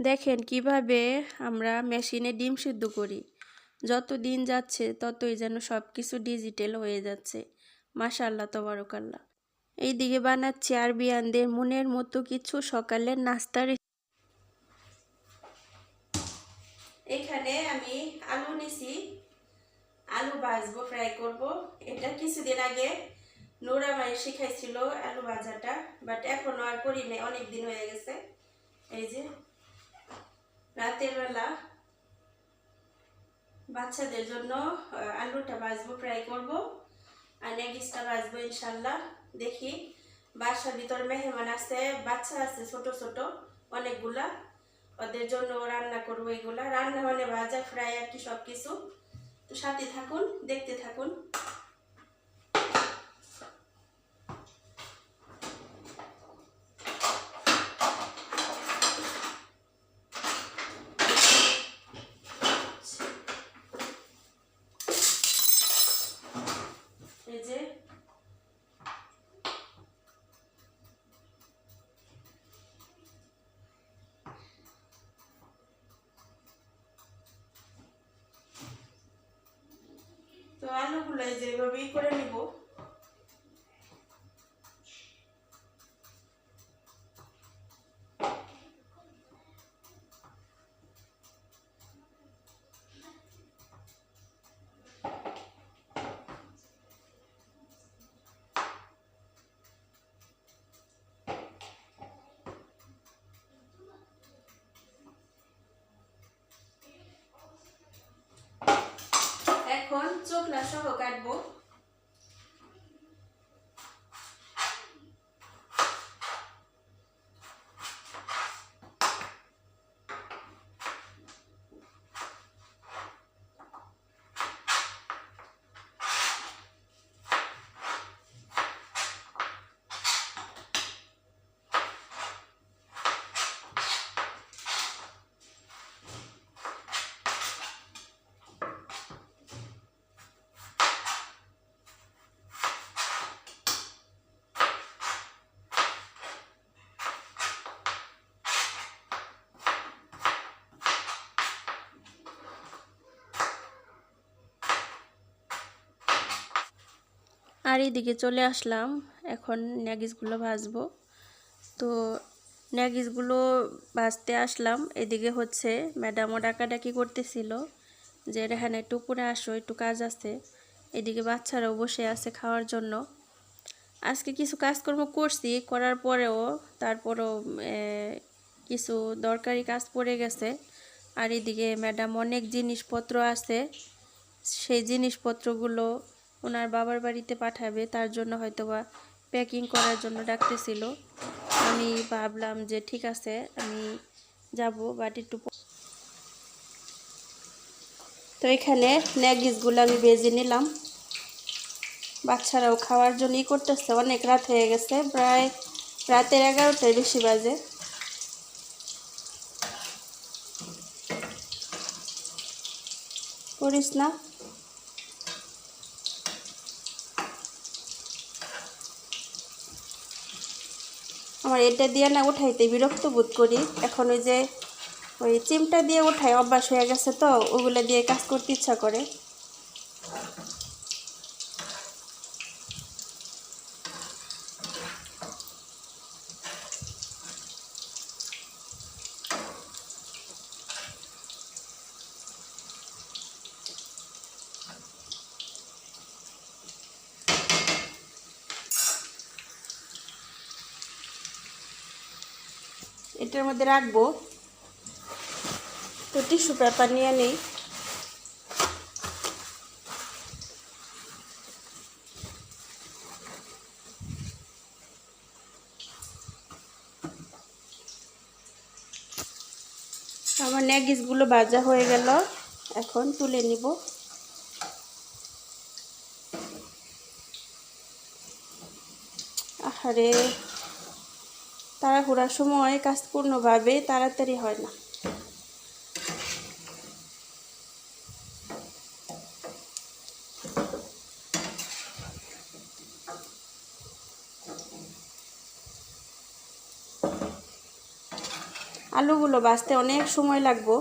দেখেন কিভাবে আমরা মেশিনে ডিম সিদ্ধ করি। যত দিন যাচ্ছে ততই যেন সব কিছু ডিজিটাল হয়ে যাচ্ছে। মাশাআল্লাহ তাবারাকাল্লাহ। এইদিকে বানাচ্ছি আরবিয়ানদের মনের মতো কিছু সকালের নাস্তার। এখানে আমি আলু নিছি, আলু ভাজবো, ফ্রাই করব। এটা কিছুদিন আগে নোরা মাই শিখাইছিল আলু ভাজাটা, বাট এখনো আর করি নাই, অনেক দিন হয়ে গেছে। এই যে রাতের বেলা বাচ্চাদের জন্য আলুটা ভাজবো, ফ্রাই করব, আর নেগিসটা ভাজবো ইনশাল্লাহ। দেখি, বাসার ভিতর মেহমান আছে, বাচ্চা আছে ছোট ছোট অনেকগুলা, ওদের জন্য রান্না করবো। এগুলা রান্না মানে ভাজা ফ্রাই আর কি সব কিছু। তো সাথে থাকুন, দেখতে থাকুন। এই যে তো আলুগুলো যেভাবেই করে নিব। এখন চোখলা সহ কাটবো। আর এদিকে চলে আসলাম, এখন ন্যাগিসগুলো ভাজবো। তো ন্যাগিসগুলো ভাজতে আসলাম। এদিকে হচ্ছে ম্যাডামও ডাকাডাকি করতেছিল যে রেহান একটু উপরে আসো, একটু কাজ আছে। এদিকে বাচ্চারাও বসে আছে খাওয়ার জন্য। আজকে কিছু কাজকর্ম করছি, করার পরেও তারপরেও কিছু দরকারি কাজ পড়ে গেছে। আর এদিকে ম্যাডাম অনেক জিনিসপত্র আছে, সেই জিনিসপত্রগুলো ওনার বাবার বাড়িতে পাঠাবে, তার জন্য হয়তোবা প্যাকিং করার জন্য ডাকতেছিল। আমি ভাবলাম যে ঠিক আছে, আমি যাব, বাট একটু। তো এখানে ন্যাগিসগুলো আমি ভেজে নিলাম। বাচ্চারাও খাওয়ার জন্যই করতেছে, অনেক রাত হয়ে গেছে, প্রায় রাতের 11টার বেশি বাজে। করিস না। আমার এটা দিয়ে না উঠাইতে বিরক্ত বোধ করি। এখন ওই চিমটা দিয়ে উঠাই, অভ্যাস হয়ে গেছে, তো ওগুলো দিয়ে কাজ করতে ইচ্ছা করে। এটার মধ্যে রাখবো। তো টিস্যু পেপার নিয়ে নেই। আমার ন্যাগিসগুলো ভাজা হয়ে গেল, এখন তুলে নিব। আরে তাড়াহুড়ার সময় কাজ পূর্ণভাবে তাড়াতাড়ি হয় না। আলুগুলো ভাজতে অনেক সময় লাগবে,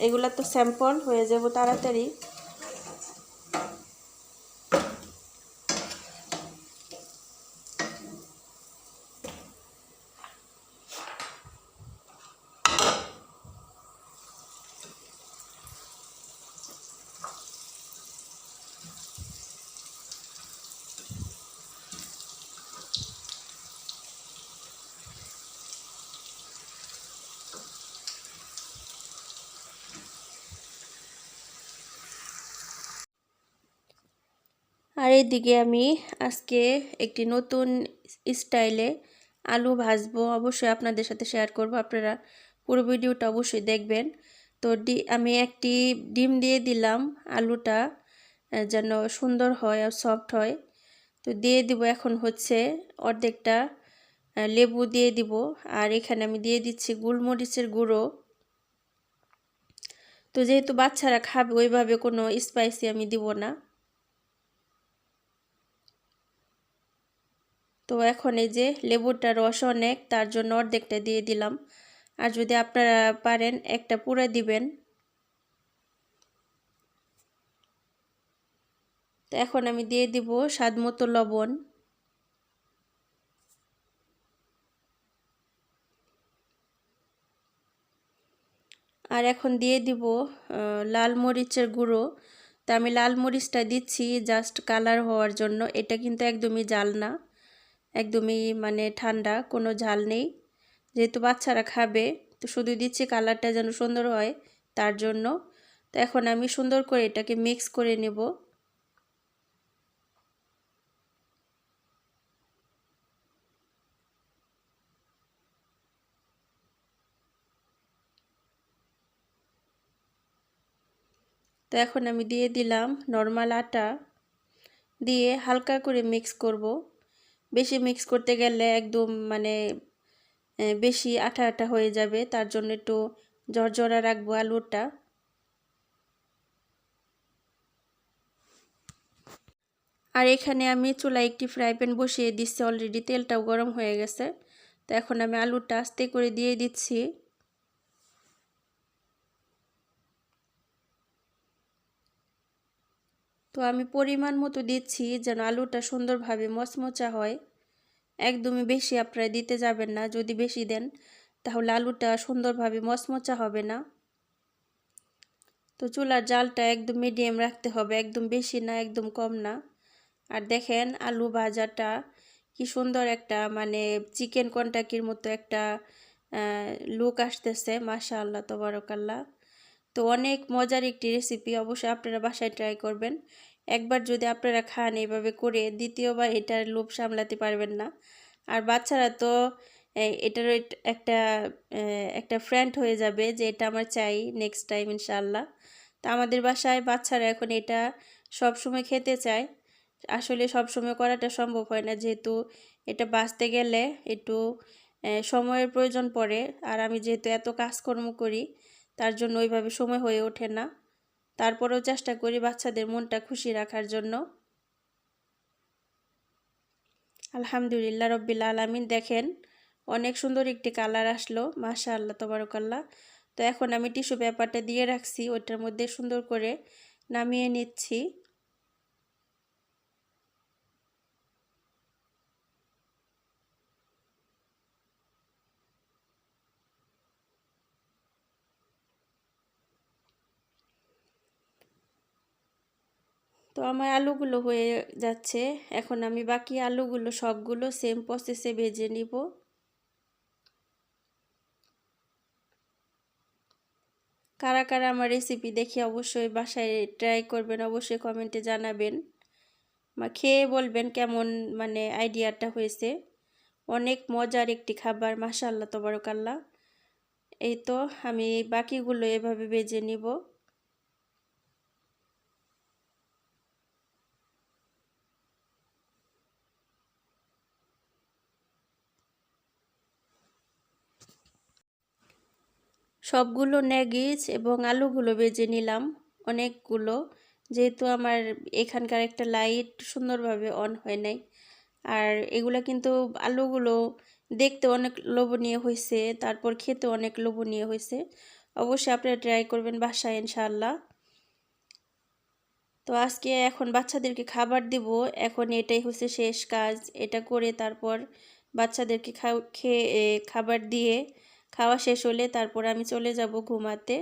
এগুলা তো স্যাম্পল হয়ে যাব তাড়াতাড়ি। আর এইদিকে আমি আজকে একটি নতুন স্টাইলে আলু ভাজবো, অবশ্যই আপনাদের সাথে শেয়ার করব, আপনারা পুরো ভিডিওটা অবশ্যই দেখবেন। তো আমি একটি ডিম দিয়ে দিলাম, আলুটা যেন সুন্দর হয় আর সফট হয়। তো দিয়ে দিব এখন হচ্ছে অর্ধেকটা লেবু দিয়ে দিব, আর এখানে আমি দিয়ে দিচ্ছি গোলমরিচের গুঁড়ো। তো যেহেতু বাচ্চারা খাবে ওইভাবে কোনো স্পাইসি আমি দিব না। তো এখন এই যে লেবুটার রস অনেক, তার জন্য অর্ধেকটা দিয়ে দিলাম, আর যদি আপনারা পারেন একটা পুরো দিবেন। তো এখন আমি দিয়ে দিব স্বাদ মতো লবণ, আর এখন দিয়ে দিব লাল মরিচের গুঁড়ো। তো আমি লাল মরিচটা দিচ্ছি জাস্ট কালার হওয়ার জন্য, এটা কিন্তু একদমই ঝাল না, একদমই মানে ঠান্ডা, কোনো ঝাল নেই। যেহেতু বাচ্চারা খাবে তো শুধু দিচ্ছি কালারটা যেন সুন্দর হয় তার জন্য। তো এখন আমি সুন্দর করে এটাকে মিক্স করে নেব। তো এখন আমি দিয়ে দিলাম নরমাল আটা, দিয়ে হালকা করে মিক্স করব। বেশি মিক্স করতে গেলে একদম মানে বেশি আঠা আঠা হয়ে যাবে, তার জন্য একটু ঝরঝরা রাখবো আলুটা। আর এখানে আমি চুলায় একটি ফ্রাই প্যান বসিয়ে দিচ্ছি, অলরেডি তেলটাও গরম হয়ে গেছে। তো এখন আমি আলুটা আস্তে করে দিয়ে দিচ্ছি। তো আমি পরিমাণ মতো দিচ্ছি যেন আলুটা সুন্দরভাবে মচমচা হয়। একদমই বেশি আপনারা দিতে যাবেন না, যদি বেশি দেন তাহলে আলুটা সুন্দরভাবে মচমচা হবে না। তো চুলার জালটা একদম মিডিয়াম রাখতে হবে, একদম বেশি না একদম কম না। আর দেখেন আলু ভাজাটা কি সুন্দর একটা মানে চিকেন কন্টাকির মতো একটা লুক আসতেছে, মাশাআল্লাহ তাবারাকাল্লাহ। তো অনেক মজার একটি রেসিপি, অবশ্যই আপনারা বাসায় ট্রাই করবেন। একবার যদি আপনারা খান এইভাবে করে, দ্বিতীয়বার এটার লোভ সামলাতে পারবেন না। আর বাচ্চারা তো এটার একটা একটা ফ্রেন্ড হয়ে যাবে যে এটা আমার চাই নেক্সট টাইম ইনশাআল্লাহ। তো আমাদের বাসায় বাচ্চারা এখন এটা সব সময় খেতে চায়। আসলে সব সময় করাটা সম্ভব হয় না, যেহেতু এটা বাঁচতে গেলে একটু সময়ের প্রয়োজন পড়ে, আর আমি যেহেতু এত কাজকর্ম করি তার জন্য ওইভাবে সময় হয়ে ওঠে না। তারপরেও চেষ্টা করি বাচ্চাদের মনটা খুশি রাখার জন্য। আলহামদুলিল্লাহ রব্বিল আলামিন, দেখেন অনেক সুন্দর একটি কালার আসলো, মাশাআল্লাহ তাবারাকাল্লাহ। তো এখন আমি টিস্যু পেপারটা দিয়ে রাখছি, ওইটার মধ্যে সুন্দর করে নামিয়ে নিচ্ছি। তো আমার আলুগুলো হয়ে যাচ্ছে, এখন আমি বাকি আলুগুলো সবগুলো সেম প্রসেসে ভেজে নিব। কারা কারা আমার রেসিপি দেখে অবশ্যই বাসায় ট্রাই করবেন, অবশ্যই কমেন্টে জানাবেন, খেয়ে বলবেন কেমন মানে আইডিয়াটা হয়েছে। অনেক মজার একটি খাবার, মাশাআল্লাহ তাবারাকাল্লাহ। এই তো আমি বাকিগুলো এভাবে ভেজে নিব। সবগুলো ন্যাগিস এবং আলুগুলো ভেজে নিলাম অনেকগুলো, যেহেতু আমার এখানকার একটা লাইট সুন্দরভাবে অন হয় নাই। আর এগুলো কিন্তু আলুগুলো দেখতে অনেক লোভনীয় হয়েছে, তারপর খেতে অনেক লোভনীয় হয়েছে। অবশ্যই আপনারা ট্রাই করবেন বাসায় ইনশাআল্লাহ। তো আজকে এখন বাচ্চাদেরকে খাবার দিব, এখন এটাই হচ্ছে শেষ কাজ। এটা করে তারপর বাচ্চাদেরকে খেয়ে খাবার দিয়ে খাওয়া শেষ হলে তারপর আমি চলে যাব ঘুমাতে।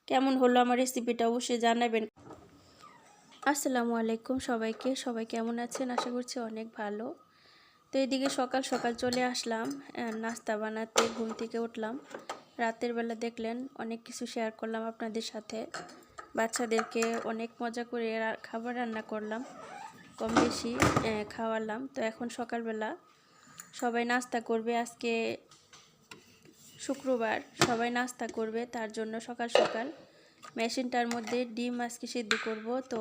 কেমন হলো আমার রেসিপিটা অবশ্যই জানাবেন। আসসালামু আলাইকুম সবাইকে, সবাই কেমন আছেন? আশা করছি অনেক ভালো। তো এদিকে সকাল সকাল চলে আসলাম নাস্তা বানাতে, ঘুম থেকে উঠলাম। রাতের বেলা দেখলেন অনেক কিছু শেয়ার করলাম আপনাদের সাথে। বাচ্চাদেরকে অনেক মজা করে খাবার রান্না করলাম, কম বেশি খাওয়ালাম। তো এখন সকালবেলা সবাই নাস্তা করবে, আজকে শুক্রবার, সবাই নাস্তা করবে। তার জন্য সকাল সকাল মেশিনটার মধ্যে ডিম আজকে সিদ্ধ করব। তো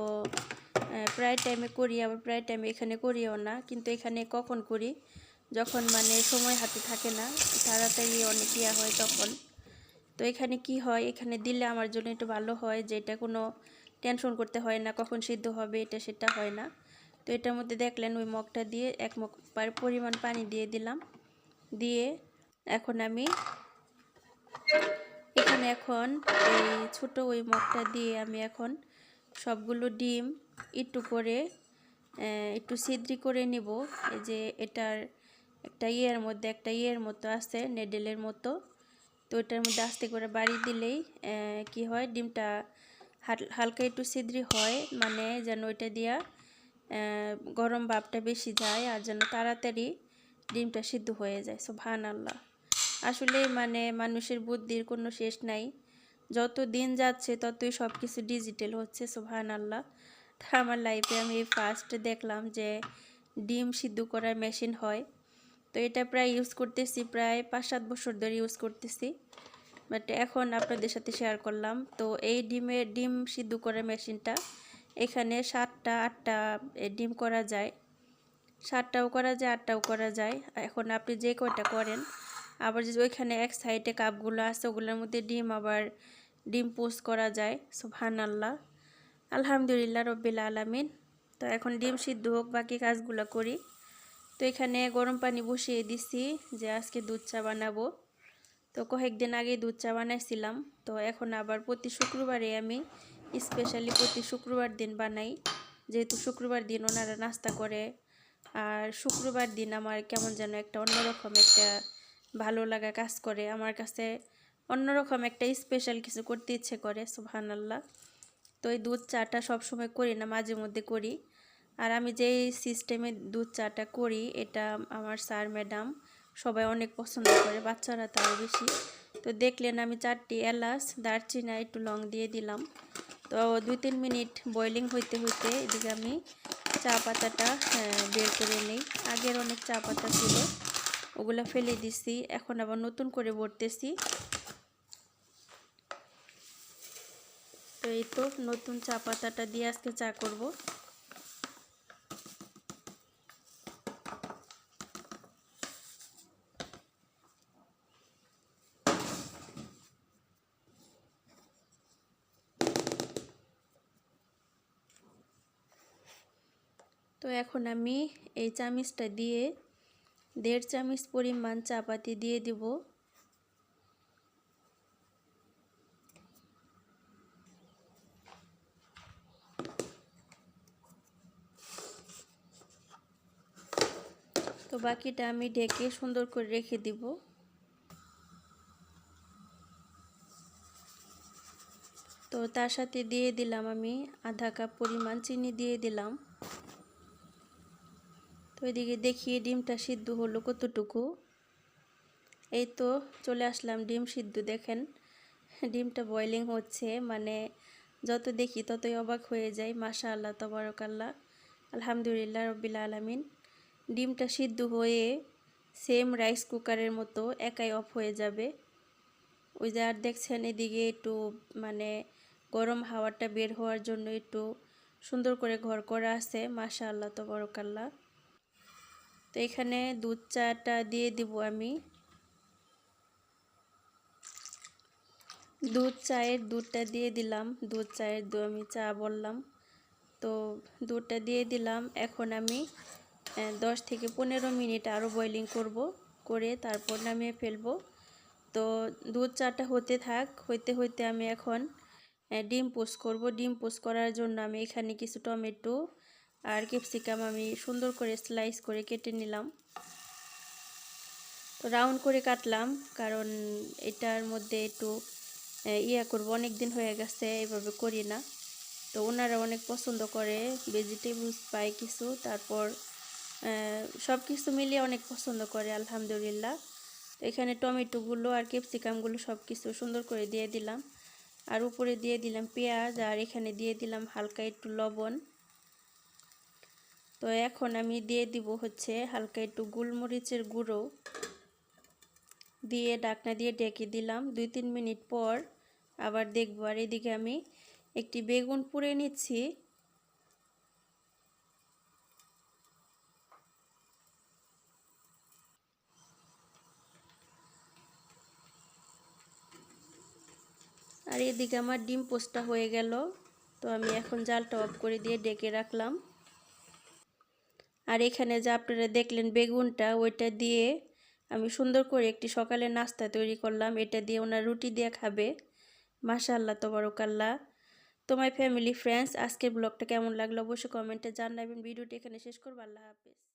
প্রায় টাইমে করি, আবার প্রায় টাইমে এখানে করিও না, কিন্তু এখানে কখন করি যখন মানে সময় হাতে থাকে না, তাড়াতাড়ি অনেক ইয়া হয় তখন। তো এখানে কি হয়, এখানে দিলে আমার জন্য একটু ভালো হয়, যে এটা কোনো টেনশন করতে হয় না কখন সিদ্ধ হবে, এটা সেটা হয় না। তো এটার মধ্যে দেখলেন ওই মগটা দিয়ে 1 মগ পরিমাণ পানি দিয়ে দিলাম। দিয়ে এখন আমি এখন এই ছোট ওই মগটা দিয়ে আমি এখন সবগুলো ডিম একটু করে একটু ছিদ্রি করে নিব। এই যে এটার একটা ইয়ের মতো আছে, নেডেলের মতো। তো এটার মধ্যে আস্তে করে বাড়ি দিলেই কি হয়, ডিমটা হালকা একটু ছিদ্রি হয়, মানে যেন ওইটা দিয়া গরম ভাবটা বেশি যায় আর যেন তাড়াতাড়ি ডিমটা সিদ্ধ হয়ে যায়। সুবহানাল্লাহ। আসলে মানে মানুষের বুদ্ধির কোনো শেষ নাই, যত দিন যাচ্ছে ততই সব কিছু ডিজিটাল হচ্ছে। সুবহানাল্লাহ। আমার লাইফে আমি ফার্স্ট দেখলাম যে ডিম সিদ্ধ করার মেশিন হয়। তো এটা প্রায় ইউজ করতেছি, প্রায় 5-7 বছর ধরে ইউজ করতেছি, বাট এখন আপনাদের সাথে শেয়ার করলাম। তো এই ডিম সিদ্ধ করার মেশিনটা এখানে 7টা-8টা ডিম করা যায়, 7টাও করা যায়, 8টাও করা যায়। এখন আপনি যে কয়টা করেন, আবার যে ওইখানে এক সাইডে কাপগুলো আছে ওগুলোর মধ্যে ডিম পোস্ট করা যায়। সুবহানাল্লাহ, আলহামদুলিল্লাহ রব্বিল আলামিন। তো এখন ডিম সিদ্ধ হোক, বাকি কাজগুলো করি। তো এখানে গরম পানি বসিয়ে দিছি, যে আজকে দুধ চা বানাবো। তো কয়েকদিন আগে দুধ চা বানাইছিলাম, তো এখন আবার প্রতি শুক্রবারে আমি স্পেশালি প্রতি শুক্রবার দিন বানাই, যেহেতু শুক্রবার দিন ওনারা নাস্তা করে। আর শুক্রবার দিন আমার কেমন যেন একটা অন্যরকম একটা ভালো লাগা কাজ করে, আমার কাছে অন্যরকম একটা স্পেশাল কিছু করতে ইচ্ছে করে। সুবহানাল্লাহ। তো এই দুধ চাটা সবসময় করি না, মাঝে মধ্যে করি। আর আমি যেই সিস্টেমে দুধ চাটা করি, এটা আমার স্যার ম্যাডাম সবাই অনেক পছন্দ করে, বাচ্চারা তাও বেশি। তো দেখলেন আমি 4টি এলাচ, দারচিনি, একটু লং দিয়ে দিলাম। তো 2-3 মিনিট বয়লিং হইতে হইতে এদিকে আমি চা পাতাটা বের করে নিই। আগের অনেক চা পাতা ছিল, ওগুলো ফেলে দিছি, এখন আবার নতুন করে ভরতেছি। তো এই তো নতুন চা পাতাটা দিয়ে আজকে চা করব। তো এখন আমি এই চামচটা দিয়ে 1.5 চামচ পরিমাণ চা পাতি দিয়ে দিব। তো বাকিটা আমি ঢেকে সুন্দর করে রেখে দিব। তো তার সাথে দিয়ে দিলাম আমি আধা কাপ পরিমাণ চিনি দিয়ে দিলাম। তো এদিকে দেখি ডিমটা সিদ্ধ হলো কতটুকু। এই তো চলে আসলাম ডিম সিদ্ধ, দেখেন ডিমটা বয়লিং হচ্ছে, মানে যত দেখি ততই অবাক হয়ে যাই। মাশাআল্লাহ, তাবারাকাল্লাহ, আলহামদুলিল্লাহ রব্বিল আলামিন। ডিমটা সিদ্ধ হয়ে সেম রাইস কুকারের মতো একাই অফ হয়ে যাবে। ওই যে আর দেখছেন এদিকে একটু মানে গরম হাওয়াটা বের হওয়ার জন্য একটু সুন্দর করে ঘর করা আছে। মাশাআল্লাহ, তাবারাকাল্লাহ। তো এখানে দুধ চাটা দিয়ে দিব আমি। দুধটা দিয়ে দিলাম, দুধ চায়ের আমি চা বললাম। তো দুধটা দিয়ে দিলাম। এখন আমি 10 থেকে 15 মিনিট আরও বয়লিং করব, করে তারপর নামিয়ে ফেলবো। তো দুধ চাটা হতে থাক, হইতে হইতে আমি এখন ডিম পোস্ট করব। ডিম পোস্ট করার জন্য আমি এখানে কিছু টমেটো আর ক্যাপসিকাম আমি সুন্দর করে স্লাইস করে কেটে নিলাম। তো রাউন্ড করে কাটলাম, কারণ এটার মধ্যে একটু করব, অনেক দিন হয়ে গেছে এভাবে করি না। তো ওনারা অনেক পছন্দ করে, ভেজিটেবলস পাই কিছু, তারপর সব কিছু মিলিয়ে অনেক পছন্দ করে আলহামদুলিল্লাহ। তো এখানে টমেটোগুলো আর ক্যাপসিকামগুলো সব কিছু সুন্দর করে দিয়ে দিলাম, আর উপরে দিয়ে দিলাম পেঁয়াজ, আর এখানে দিয়ে দিলাম হালকা একটু লবণ। তো এখন আমি দিয়ে দিব হচ্ছে হালকা একটু গোলমরিচের গুঁড়ো, দিয়ে ঢাকনা দিয়ে ঢেকে দিলাম। 2-3 মিনিট পর আবার দেখব। আর এদিকে আমি একটি বেগুন পুড়ে নিচ্ছি। আর এদিকে আমার ডিম পোস্টটা হয়ে গেল। তো আমি এখন জালটা অফ করে দিয়ে ডেকে রাখলাম। আর এখানে যে আপনারা দেখলেন বেগুনটা, ওইটা দিয়ে আমি সুন্দর করে একটি সকালের নাস্তা তৈরি করলাম। এটা দিয়ে ওনার রুটি দিয়ে খাবে। মাশাআল্লাহ তাবারাকাল্লাহ। তো মাই ফ্যামিলি ফ্রেন্ডস, আজকের ব্লগটা কেমন লাগলো অবশ্যই কমেন্টে জানাবেন। ভিডিওটি এখানে শেষ করব। আল্লাহ হাফেজ।